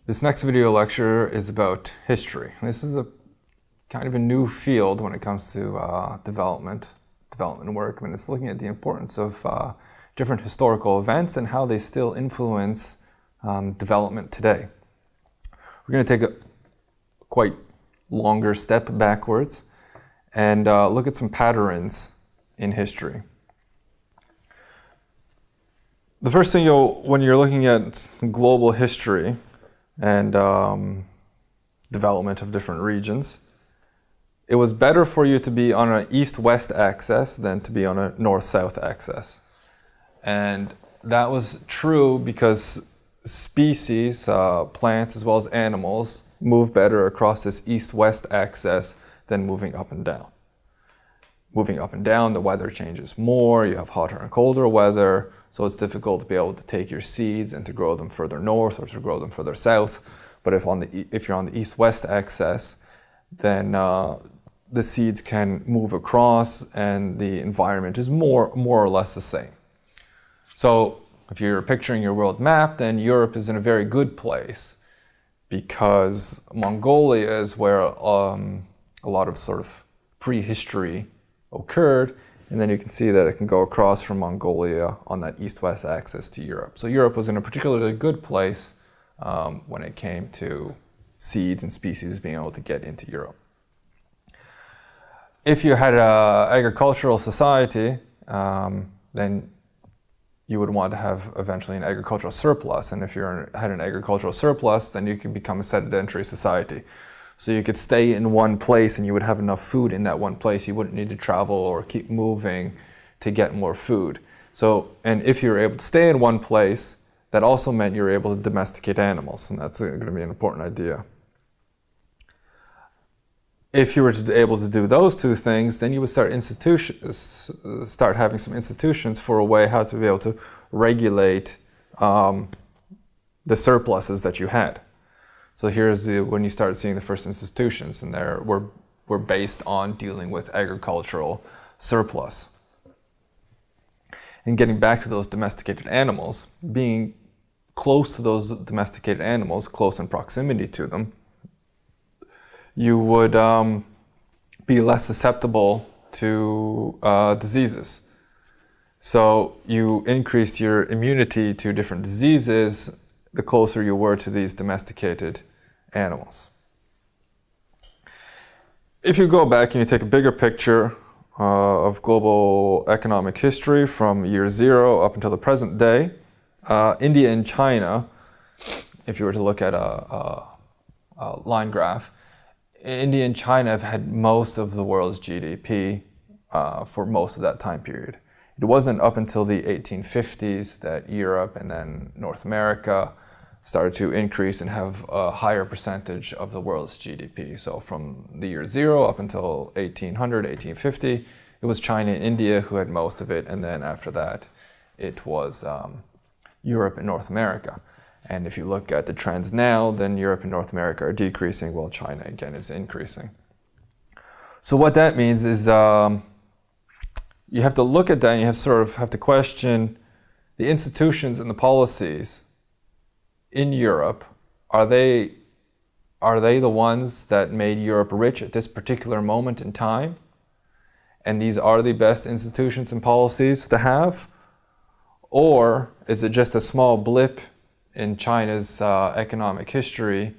This next video lecture is about history. This is a kind of a new field when it comes to development work. I mean, it's looking at the importance of different historical events and how they still influence development today. We're going to take a quite longer step backwards and look at some patterns in history. The first thing when you're looking at global history and development of different regions, it was better for you to be on an east-west axis than to be on a north-south axis. And that was true because species, plants as well as animals, move better across this east-west axis than moving up and down. Moving up and down, the weather changes more, you have hotter and colder weather, so it's difficult to be able to take your seeds and to grow them further north or to grow them further south. But if you're on the east-west axis, then the seeds can move across and the environment is more or less the same. So if you're picturing your world map, then Europe is in a very good place because Mongolia is where a lot of sort of prehistory occurred, and then you can see that it can go across from Mongolia on that east-west axis to Europe. So Europe was in a particularly good place when it came to seeds and species being able to get into Europe. If you had an agricultural society, then you would want to have eventually an agricultural surplus. And if you had an agricultural surplus, then you could become a sedentary society. So you could stay in one place and you would have enough food in that one place. You wouldn't need to travel or keep moving to get more food. And if you were able to stay in one place, that also meant you were able to domesticate animals. And that's going to be an important idea. If you were able to do those two things, then you would start having some institutions for a way how to be able to regulate the surpluses that you had. So here's when you start seeing the first institutions, and they were based on dealing with agricultural surplus. And getting back to those domesticated animals, being close to those domesticated animals, close in proximity to them, you would be less susceptible to diseases. So you increased your immunity to different diseases the closer you were to these domesticated animals. If you go back and you take a bigger picture of global economic history from year zero up until the present day, India and China, if you were to look at a line graph, India and China have had most of the world's GDP for most of that time period. It wasn't up until the 1850s that Europe and then North America started to increase and have a higher percentage of the world's GDP. So from the year zero up until 1800, 1850, it was China and India who had most of it, and then after that, it was Europe and North America. And if you look at the trends now, then Europe and North America are decreasing while China again is increasing. So what that means is you have to look at that and you have to question the institutions and the policies in Europe. Are they the ones that made Europe rich at this particular moment in time? And these are the best institutions and policies to have? Or is it just a small blip in China's economic history,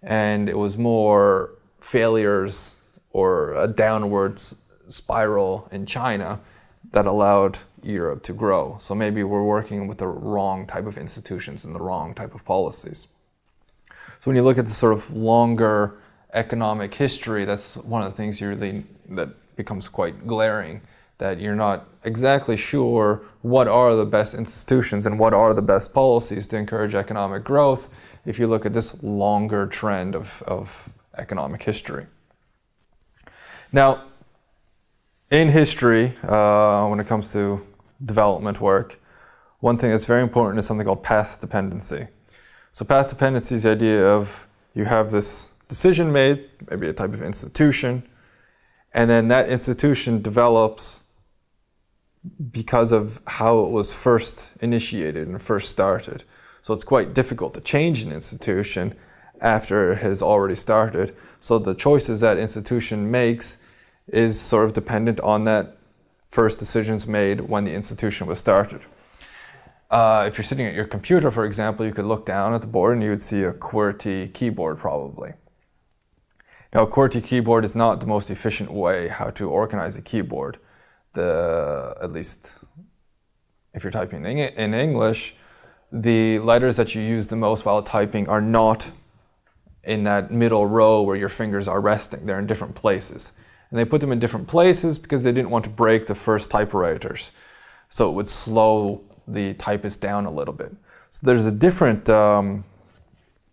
and it was more failures or a downward spiral in China that allowed Europe to grow? So maybe we're working with the wrong type of institutions and the wrong type of policies. So when you look at the sort of longer economic history, that's one of the things that becomes quite glaring, that you're not exactly sure what are the best institutions and what are the best policies to encourage economic growth if you look at this longer trend of economic history. Now, in history, when it comes to development work, one thing that's very important is something called path dependency. So path dependency is the idea of you have this decision made, maybe a type of institution, and then that institution develops because of how it was first initiated and first started. So it's quite difficult to change an institution after it has already started. So the choices that institution makes is sort of dependent on that first decisions made when the institution was started. If you're sitting at your computer, for example, you could look down at the board and you would see a QWERTY keyboard probably. Now, a QWERTY keyboard is not the most efficient way how to organize a keyboard. At least if you're typing in English, the letters that you use the most while typing are not in that middle row where your fingers are resting. They're in different places. And they put them in different places because they didn't want to break the first typewriters. So it would slow the typist down a little bit. So there's a different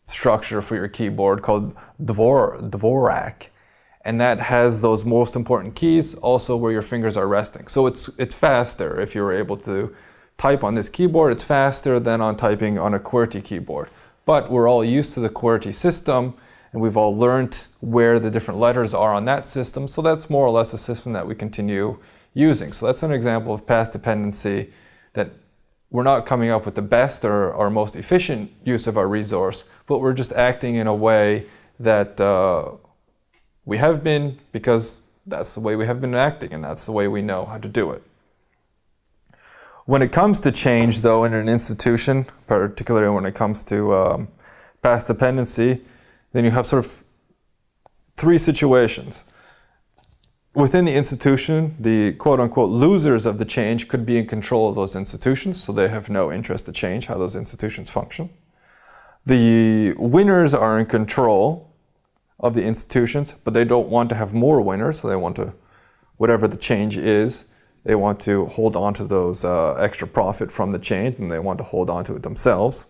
structure for your keyboard called Dvorak. And that has those most important keys also where your fingers are resting. So it's faster if you're able to type on this keyboard. It's faster than on typing on a QWERTY keyboard. But we're all used to the QWERTY system, and we've all learned where the different letters are on that system. So that's more or less a system that we continue using. So that's an example of path dependency, that we're not coming up with the best or most efficient use of our resource, but we're just acting in a way that we have been, because that's the way we have been acting and that's the way we know how to do it. When it comes to change, though, in an institution, particularly when it comes to path dependency, then you have sort of three situations. Within the institution, the quote-unquote losers of the change could be in control of those institutions, so they have no interest to change how those institutions function. The winners are in control of the institutions, but they don't want to have more winners, so they want to, whatever the change is, they want to hold on to those extra profit from the change, and they want to hold on to it themselves.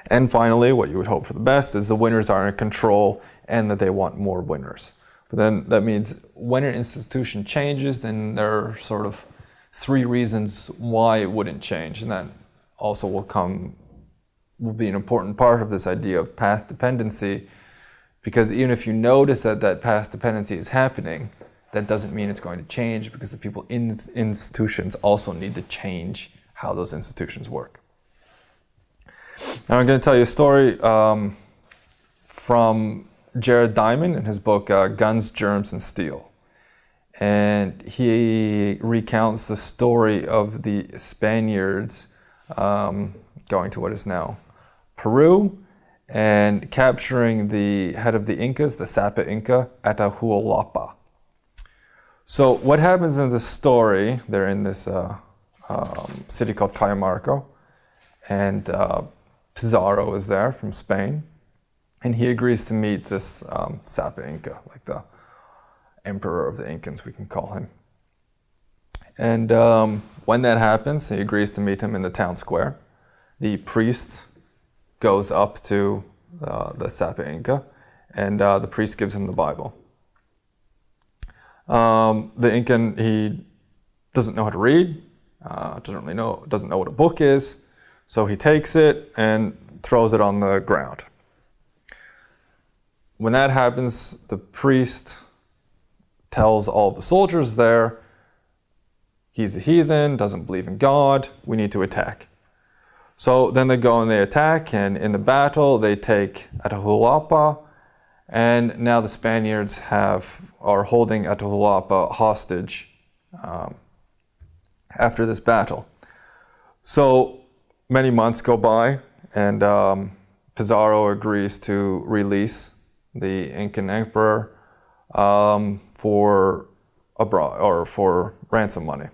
And finally, what you would hope for the best is the winners are in control and that they want more winners. But then that means when an institution changes, then there are sort of three reasons why it wouldn't change. And that also will be an important part of this idea of path dependency, because even if you notice that that path dependency is happening, that doesn't mean it's going to change, because the people in institutions also need to change how those institutions work. Now I'm going to tell you a story from Jared Diamond in his book Guns, Germs, and Steel. And he recounts the story of the Spaniards going to what is now Peru and capturing the head of the Incas, the Sapa Inca, Atahualpa. So what happens in the story, they're in this city called Cajamarca, and Pizarro is there from Spain, and he agrees to meet this Sapa Inca, like the emperor of the Incans, we can call him. And when that happens, he agrees to meet him in the town square. The priest goes up to the Sapa Inca, and the priest gives him the Bible. The Incan, he doesn't know how to read, doesn't know what a book is, so he takes it and throws it on the ground. When that happens, the priest tells all the soldiers there, he's a heathen, doesn't believe in God, we need to attack. So then they go and they attack, and in the battle they take Atahualpa, and now the Spaniards are holding Atahualpa hostage after this battle. So many months go by, and Pizarro agrees to release the Incan emperor for ransom money.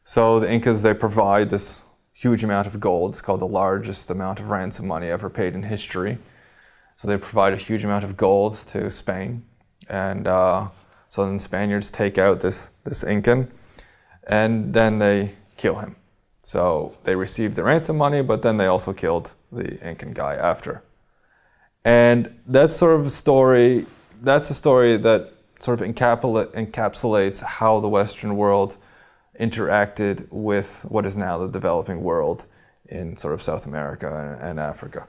So the Incas, they provide this huge amount of gold. It's called the largest amount of ransom money ever paid in history. So they provide a huge amount of gold to Spain, and so then the Spaniards take out this Incan, and then they kill him. So they received the ransom money, but then they also killed the Incan guy after. And that's sort of a story. That's a story that sort of encapsulates how the Western world interacted with what is now the developing world in sort of South America and Africa.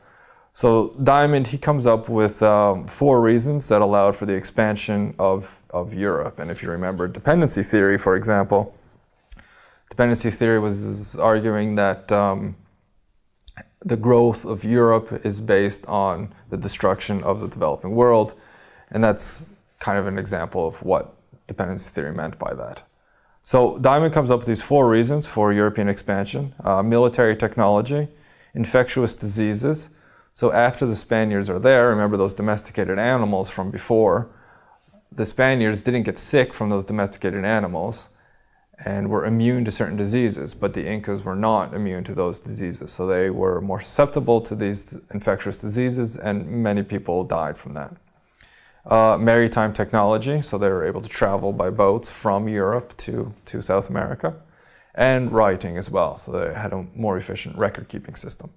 So Diamond, he comes up with 4 reasons that allowed for the expansion of Europe. And if you remember dependency theory, for example, dependency theory was arguing that the growth of Europe is based on the destruction of the developing world, and that's kind of an example of what dependency theory meant by that. So Diamond comes up with these 4 reasons for European expansion: military technology, infectious diseases. So after the Spaniards are there, remember those domesticated animals from before, the Spaniards didn't get sick from those domesticated animals and were immune to certain diseases, but the Incas were not immune to those diseases. So they were more susceptible to these infectious diseases, and many people died from that. Maritime technology, so they were able to travel by boats from Europe to South America, and writing as well, so they had a more efficient record-keeping system.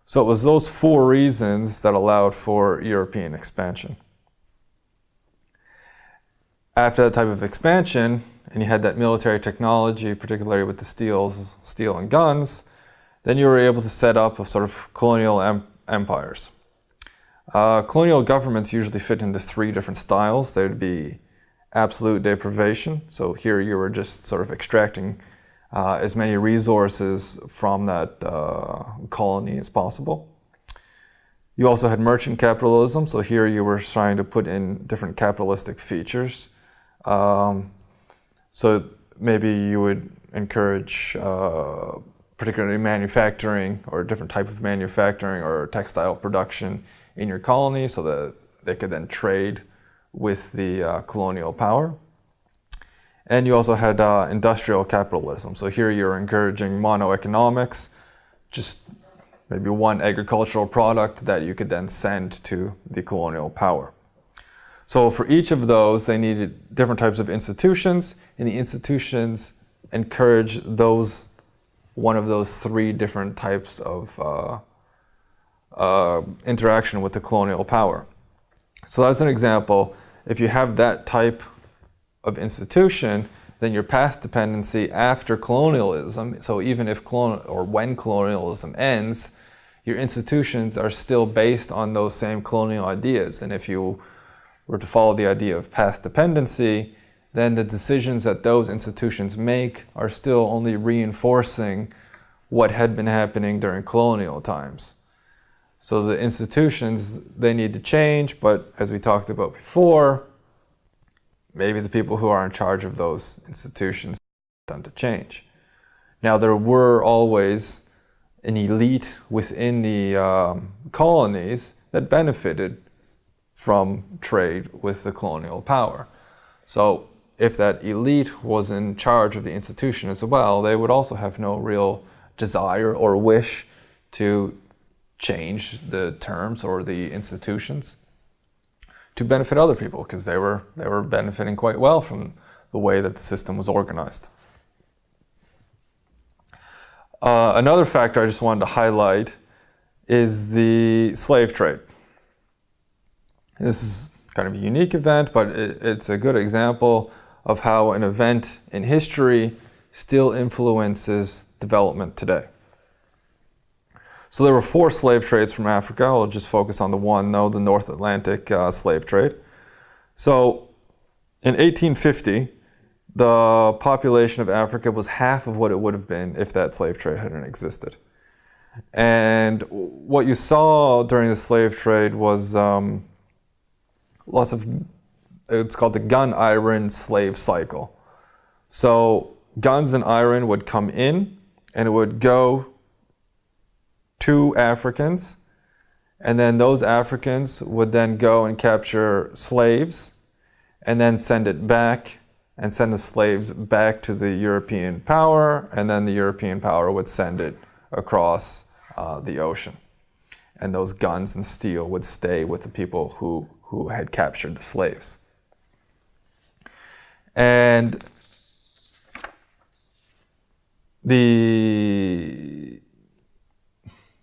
So it was those 4 reasons that allowed for European expansion. After that type of expansion, and you had that military technology, particularly with the steel and guns, then you were able to set up a sort of colonial empires. Colonial governments usually fit into 3 different styles. They would be absolute deprivation. So here you were just sort of extracting as many resources from that colony as possible. You also had merchant capitalism. So here you were trying to put in different capitalistic features. So maybe you would encourage particularly manufacturing or a different type of manufacturing or textile production in your colony so that they could then trade with the colonial power. And you also had industrial capitalism. So here you're encouraging monoeconomics, just maybe one agricultural product that you could then send to the colonial power. So for each of those, they needed different types of institutions, and the institutions encourage one of those 3 different types of interaction with the colonial power. So that's an example. If you have that type of institution, then your path dependency after colonialism, so even if when colonialism ends, your institutions are still based on those same colonial ideas. And if you were to follow the idea of path dependency, then the decisions that those institutions make are still only reinforcing what had been happening during colonial times. So the institutions, they need to change, but as we talked about before, maybe the people who are in charge of those institutions want them to change. Now, there were always an elite within the colonies that benefited from trade with the colonial power. So if that elite was in charge of the institution as well, they would also have no real desire or wish to change the terms or the institutions to benefit other people, because they were benefiting quite well from the way that the system was organized. Another factor I just wanted to highlight is the slave trade. This is kind of a unique event, but it's a good example of how an event in history still influences development today. So there were 4 slave trades from Africa. I'll just focus on the one, though, the North Atlantic slave trade. So in 1850, the population of Africa was half of what it would have been if that slave trade hadn't existed. And what you saw during the slave trade was lots of, it's called the gun-iron slave cycle. So guns and iron would come in, and it would go to Africans, and then those Africans would then go and capture slaves, and then send it back, and send the slaves back to the European power, and then the European power would send it across the ocean. And those guns and steel would stay with the people who had captured the slaves. And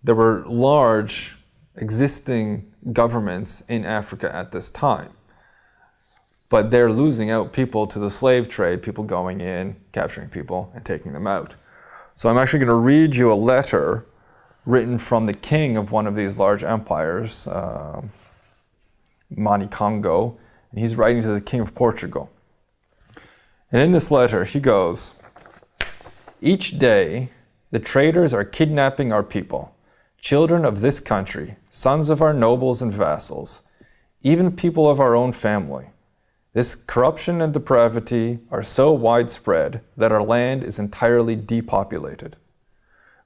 there were large existing governments in Africa at this time, but they're losing out people to the slave trade, people going in, capturing people, and taking them out. So I'm actually going to read you a letter written from the king of one of these large empires, Mani Congo, and he's writing to the king of Portugal. And in this letter, he goes, "Each day, the traders are kidnapping our people. children of this country, sons of our nobles and vassals, even people of our own family. This corruption and depravity are so widespread that our land is entirely depopulated.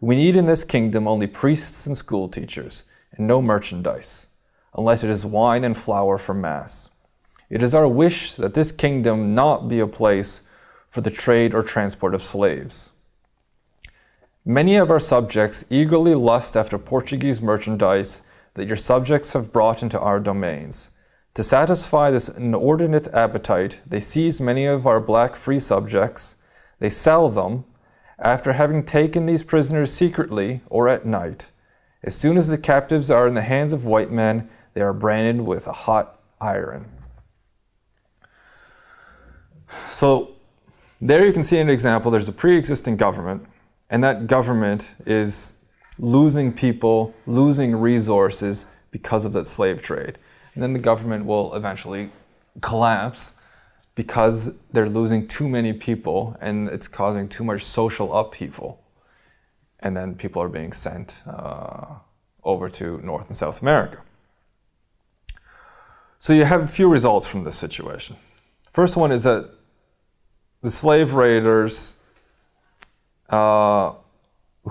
We need in this kingdom only priests and school teachers, and no merchandise, unless it is wine and flour for mass. It is our wish that this kingdom not be a place for the trade or transport of slaves. Many of our subjects eagerly lust after Portuguese merchandise that your subjects have brought into our domains. To satisfy this inordinate appetite, they seize many of our black free subjects. They sell them, after having taken these prisoners secretly or at night. As soon as the captives are in the hands of white men, they are branded with a hot iron. So there you can see an example. There's a pre-existing government, and that government is losing people, losing resources because of that slave trade. And then the government will eventually collapse because they're losing too many people and it's causing too much social upheaval. And then people are being sent over to North and South America. So you have a few results from this situation. First one is that the slave raiders who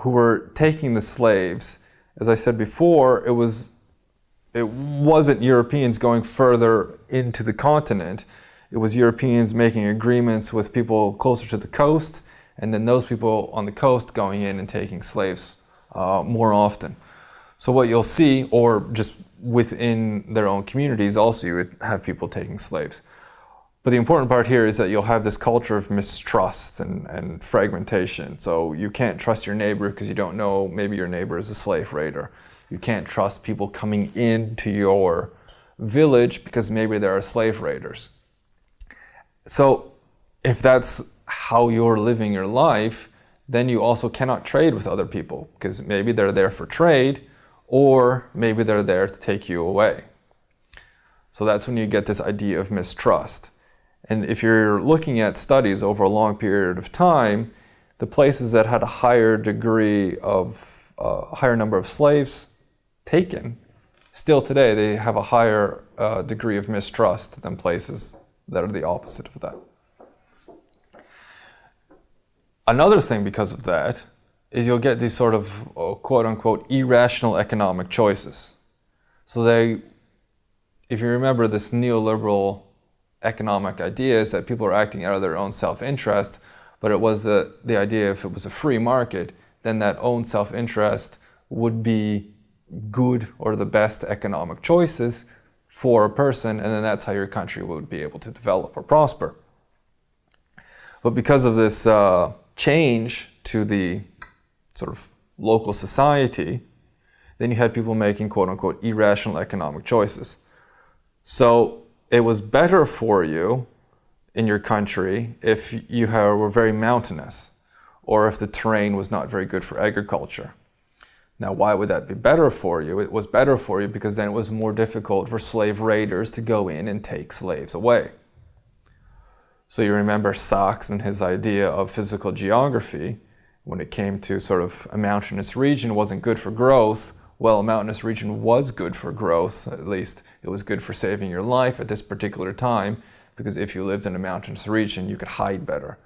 were taking the slaves, as I said before, it wasn't Europeans going further into the continent. It was Europeans making agreements with people closer to the coast, and then those people on the coast going in and taking slaves more often. So what you'll see, or just within their own communities also, you would have people taking slaves. But the important part here is that you'll have this culture of mistrust and fragmentation. So you can't trust your neighbor because you don't know maybe your neighbor is a slave raider. You can't trust people coming into your village because maybe there are slave raiders. So if that's how you're living your life, then you also cannot trade with other people because maybe they're there for trade or maybe they're there to take you away. So that's when you get this idea of mistrust. And if you're looking at studies over a long period of time, the places that had a higher degree of, a higher number of slaves taken, still today they have a higher degree of mistrust than places that are the opposite of that. Another thing because of that is you'll get these sort of quote-unquote irrational economic choices. So if you remember this neoliberal economic idea is that people are acting out of their own self-interest, but it was the idea if it was a free market, then that own self-interest would be good or the best economic choices for a person, and then that's how your country would be able to develop or prosper. But because of this change to the sort of local society, then you had people making quote-unquote irrational economic choices. So it was better for you in your country if you were very mountainous or if the terrain was not very good for agriculture. Now, why would that be better for you? It was better for you because then it was more difficult for slave raiders to go in and take slaves away. So you remember Sachs and his idea of physical geography. When it came to sort of a mountainous region wasn't good for growth. Well, a mountainous region was good for growth. At least it was good for saving your life at this particular time, because if you lived in a mountainous region, you could hide better.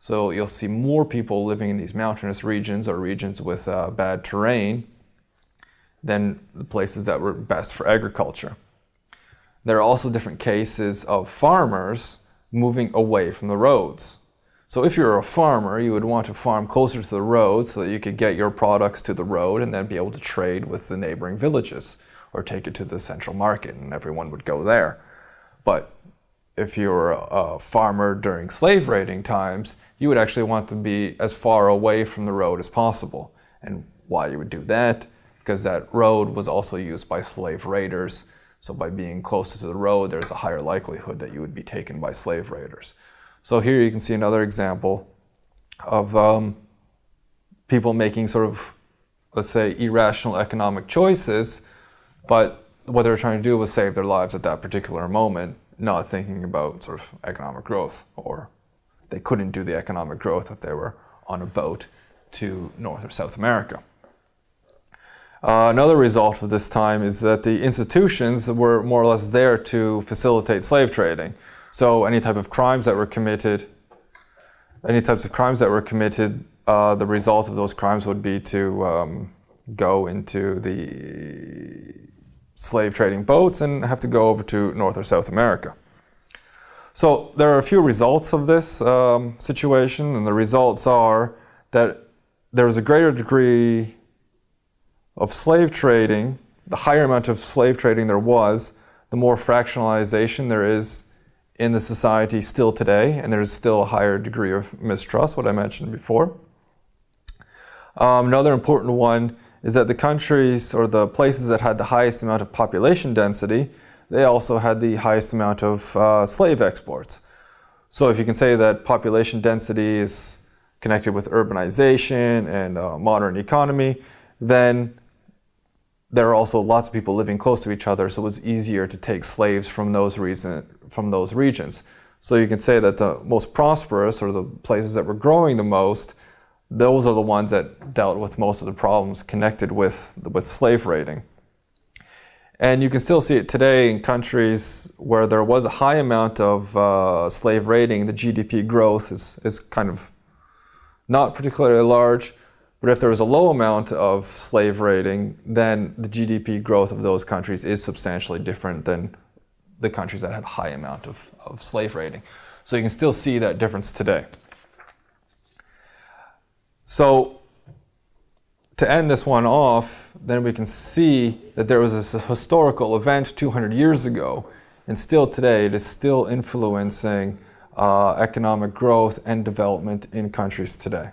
So you'll see more people living in these mountainous regions or regions with bad terrain than the places that were best for agriculture. There are also different cases of farmers moving away from the roads. So if you're a farmer, you would want to farm closer to the road so that you could get your products to the road and then be able to trade with the neighboring villages or take it to the central market and everyone would go there. But if you're a farmer during slave raiding times, you would actually want to be as far away from the road as possible. And why you would do that? Because that road was also used by slave raiders. So by being closer to the road, there's a higher likelihood that you would be taken by slave raiders. So here you can see another example of people making sort of, let's say, irrational economic choices, but what they were trying to do was save their lives at that particular moment, not thinking about sort of economic growth, or they couldn't do the economic growth if they were on a boat to North or South America. Another result of this time is that the institutions were more or less there to facilitate slave trading. So any type of crimes that were committed, the result of those crimes would be to go into the slave trading boats and have to go over to North or South America. So there are a few results of this situation, and the results are that there is a greater degree of slave trading. The higher amount of slave trading there was, the more fractionalization there is in the society still today, and there's still a higher degree of mistrust, what I mentioned before. Another important one is that the countries or the places that had the highest amount of population density, they also had the highest amount of slave exports. So if you can say that population density is connected with urbanization and modern economy, then there are also lots of people living close to each other, so it was easier to take slaves from those regions. So you can say that the most prosperous, or the places that were growing the most, those are the ones that dealt with most of the problems connected with slave raiding. And you can still see it today in countries where there was a high amount of slave raiding. The GDP growth is kind of not particularly large. But if there was a low amount of slave raiding, then the GDP growth of those countries is substantially different than the countries that had a high amount of slave raiding. So you can still see that difference today. So to end this one off, then we can see that there was this historical event 200 years ago, and still today it is still influencing economic growth and development in countries today.